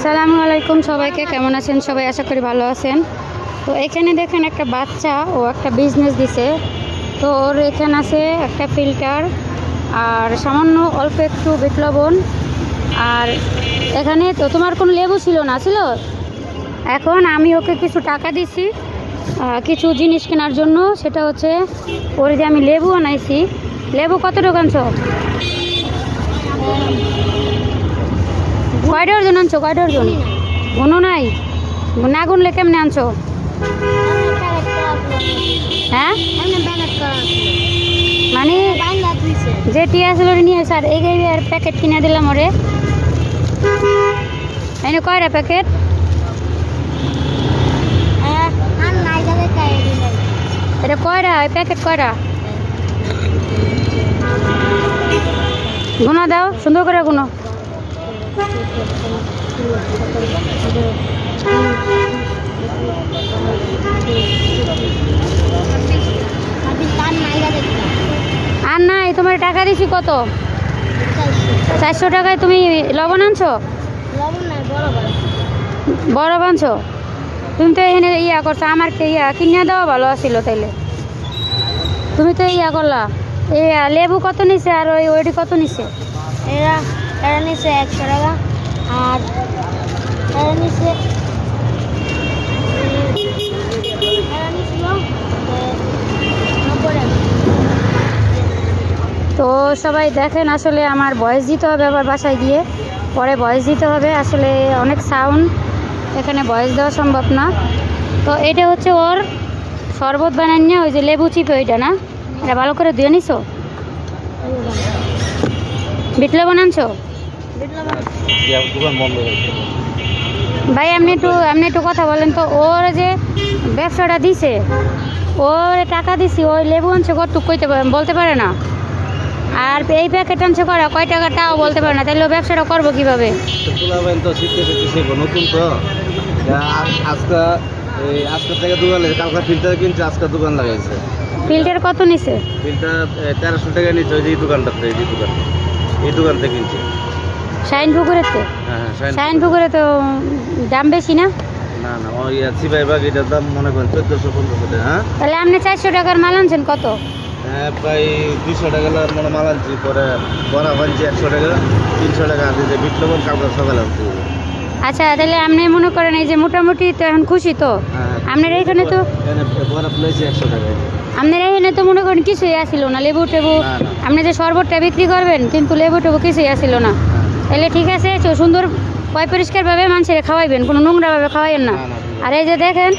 আসসালামু আলাইকুম সবাইকে, কেমন আছেন সবাই? আশা করি ভালো আছেন। তো এখানে দেখেন একটা বাচ্চা ও একটা বিজনেস দিছে। তো ওর এখানে আছে একটা ফিল্টার আর সামান্য অল্প একটু বিট লবণ। আর এখানে তো তোমার কোনো লেবু ছিল না, ছিল? এখন আমি ওকে কিছু টাকা দিছি কিছু জিনিস কেনার জন্য। সেটা হচ্ছে ওর যে আমি লেবু আনাইছি। লেবু কত টাকা আনছো? কয় ডজন আনছো? কয় ডজন? গুনো নাই? না গুনলে কেমনে আনছো? হ্যাঁ, মানে যে টিয়া ছিল নিয়ে স্যার এই প্যাকেট কিনে দিলাম ওরে। এনে কয়টা প্যাকেট? এটা কয়টা প্যাকেট? কয়টা গুনো দাও, সুন্দর করে গুনো। আর নাই, তোমার টাকা দিছি কত? 400 টাকায় তুমি লবণ আনছো? বড় আনছো? তুমি তো এখানে করছো, আমার কিনে দেওয়া ভালো আছিল। তাইলে তুমি তো করলা। লেবু কত নিছে আর ওইটি কত নিছে? এরা নিছে 100 টাকা আর এরা নিছে তো সবাই দেখেন, আসলে আমার ভয়েস দিতে হবে আবার বাসায় গিয়ে, পরে ভয়েস দিতে হবে। আসলে অনেক সাউন্ড, এখানে ভয়েস দেওয়া সম্ভব না। তো এটা হচ্ছে ওর শরবত বানান নিয়ে, ওই যে লেবু চিপে ওইটা না, এটা ভালো করে ধুয়ে নিছো? বিট লবণ আনছো? ভাই আপনি একটু কথা বলেন তো। ওর যে ব্যবসাটা দিছে, ওর টাকা দিছি, ওই লেবু আনছে কতটুক কইতে বলতে পারে না। আর এই প্যাকেট আনছে কয় টাকা তাও বলতে পারে না। তাহলে ও ব্যবসাটা করবো কীভাবে? নতুন তো আজকে থেকে দোকান কালকে ফিল্টার কিনছে, আজকে দোকান লাগাইছে। ফিল্টার কত নিছে? ফিল্টার 1300 টাকা নিচ্ছে। ওই যে দোকানটাতে, এই দোকান থেকে কিনছে। শাইন পুকুরেতে? হ্যাঁ, শাইন পুকুরে তো দাম বেশি না? না না, ওই সিপাই বাগ এটার দাম মনে করেন 1400-1500 টাকা। হ্যাঁ, তাহলে আপনি 400 টাকার মাল আনছেন কত? হ্যাঁ, প্রায় 200 টাকা মনে মাল আনছি। পরে বড়া ভানছি 100 টাকা, 300 টাকা আনছি। যে বিট লবণ কালকে সকালে আনছি। আচ্ছা, তাহলে আপনি মনে করেন এই যে মোটামুটি তো এখন খুশি তো? আপনার এখানে তো বড়া প্লেসে 100 টাকা। আপনার এখানে তো মনে করেন কিছুই আসিল না, লেবু টেবু। আপনি যে শরবতটা বিক্রি করবেন, কিন্তু লেবু টেবু কিছুই আসিল না। তাহলে ঠিক আছে, সুন্দর পরিষ্কারভাবে মানুষের খাওয়াইবেন, কোনো নোংরাভাবে খাওয়াইবেন না। আর এই যে দেখেন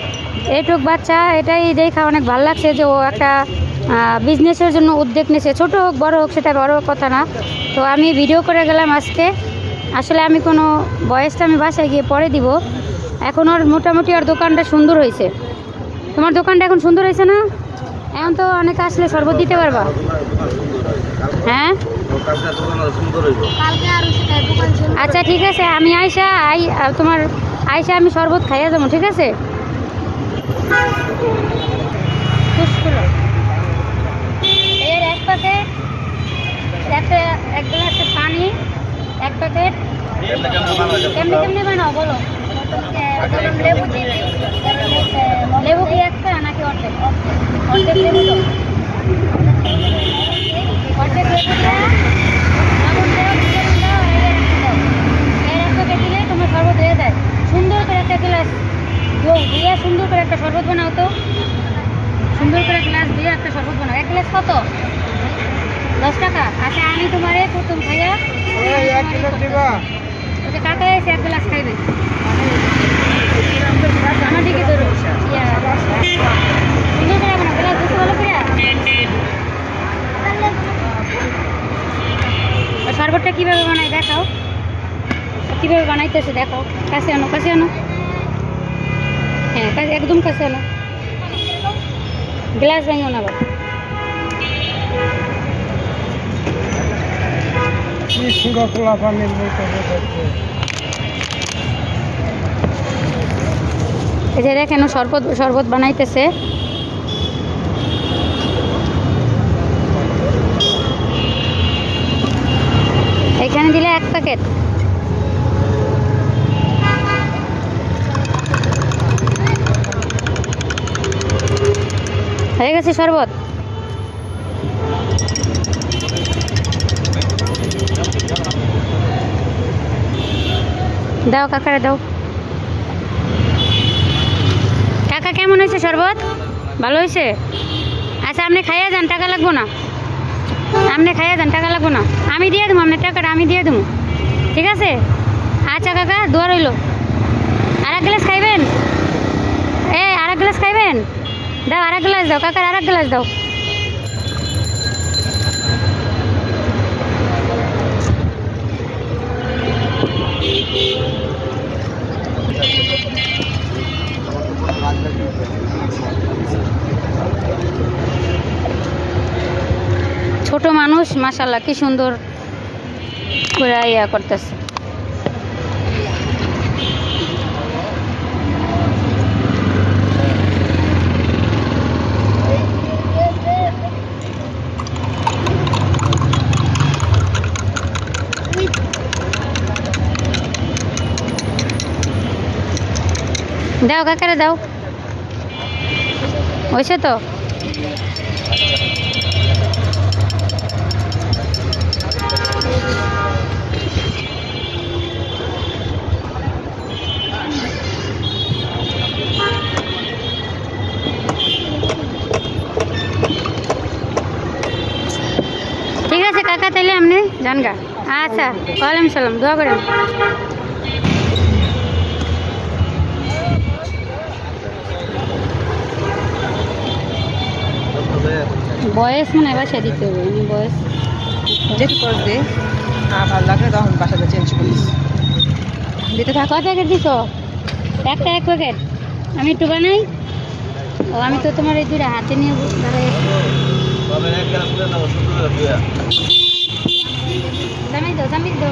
এইটুক বাচ্চা, এটাই দেখা অনেক ভালো লাগছে যে ও একটা বিজনেসের জন্য উদ্যোগ নিয়েছে। ছোটো হোক বড় হোক সেটা বড় কথা না। তো আমি ভিডিও করে গেলাম আজকে। আসলে আমি কোনো বয়সটা আমি বাসায় গিয়ে পরে দিব। এখন ওর মোটামুটি ওর দোকানটা সুন্দর হয়েছে। তোমার দোকানটা এখন সুন্দর হয়েছে না? এখন তো অনেক আসলে শরবত দিতে পারবা। হ্যাঁ, আচ্ছা ঠিক আছে, আমি তোমার আমি শরবত খাইয়া যাবো, ঠিক আছে? এর এক প্যাকেট, এক গ্লাসে পানি, এক প্যাকেট। কেমনি বানাও বলো? লেবু কি একটা নাকি অর্ধেক? অর্ধেক লেবু তো, অর্ধেক লেবু এক প্যাকেট দিলে তোমার শরবত হয়ে যায়। সুন্দর করে একটা গ্লাস দিয়ে সুন্দর করে একটা শরবত বানাও তো। সুন্দর করে গ্লাস দিয়ে একটা শরবত বানাও। এক গ্লাস কত? 10 টাকা। আচ্ছা, আমি তোমারে প্রথম খাইয়া কাকা এসে এক গ্লাস খাইবে। আমার দিকে ধরো, সুন্দর করে বানাও গ্লাস, বুঝতে ভালো করে। শরবতটা কীভাবে বানাই দেখাও, কীভাবে বানাইতেছে দেখো। কাছে আনো, কাছে আনো। হ্যাঁ, একদম কাছে আনো। গ্লাস ভাঙো না আবার। এই যে দেখেন শরবত বানাইতেছে। এখানে দিলে 1 প্যাকেট। গ্লাসে শরবত। দাও কাকারে দাও। কাকা কেমন হয়েছে শরবত? ভালো হয়েছে? আচ্ছা আপনি খাইয়া যান, টাকা লাগবো না। আপনি খাইয়া যান, টাকা লাগবো না। আমি দিয়ে দেবো, আপনার টাকাটা আমি দিয়ে দেবো, ঠিক আছে? আচ্ছা কাকা, দোয়া রইল। আর এক গ্লাস খাইবেন? আর এক গ্লাস খাইবেন? দাও আর এক গ্লাস দাও, কাকার আর এক গ্লাস দাও। ছোট মানুষ মাশাআল্লাহ কি সুন্দর করে ইয়া করতেছে। দাও কাকারে দাও, হয়েছে তো? ঠিক আছে কাকা, তাইলে আপনি যান গা। আচ্ছা, ওয়ালাইকুম সালাম, দোয়া করেন। বয়স মনে হয় বাসায় দিতে হবে, বয়স যেতে পর দে, ভালো লাগলে তখন বাসাটা চেঞ্জ করিস। দিতে থাক। কয় প্যাকেট দিছো? একটা এক প্যাকেট। আমি একটু বানাই। ও আমি তো তোমার এই দুইটা হাতে নিয়ে দাঁড়াই আছি। জামাই দাও, জামাই দাও।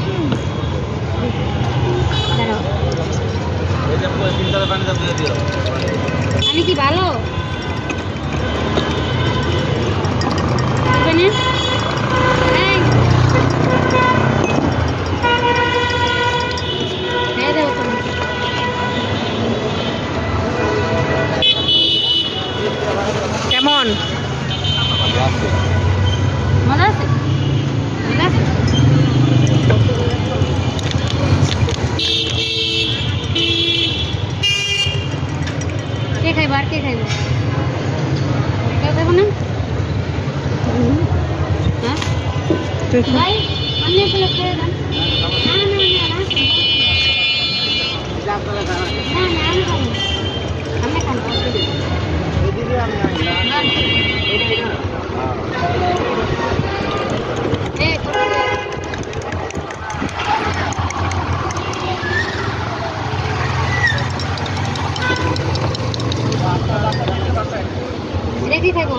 দাঁড়াও, আমি কি ভালো? দিবে না? এই, দিয়ে দাও তুমি। কেমন? মজা আছে? ঠিক আছে। কে খাইব আর কে খাইব? কেউ খাইব না? হ্যাঁ তুই ভাই, আমি আসলে খেয়ে যান। না না না না, আমি খাবো। আপনি খান। এই, দেখি খাইব।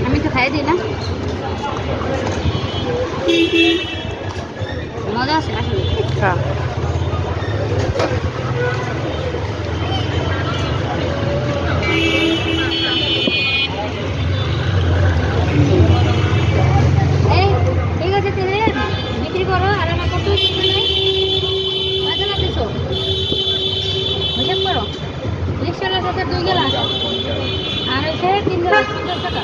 আমি তো খাই দিই না। মজা আছে আসলে। খা। এই ঠিক আছে, তাহলে বিক্রি করো। আর আমার কত কয়টা দিছো? হিসাব করো। রিক্সাওয়ালার কাছে 2 গেলাস আর হচ্ছে 3 গেলাস 50 টাকা।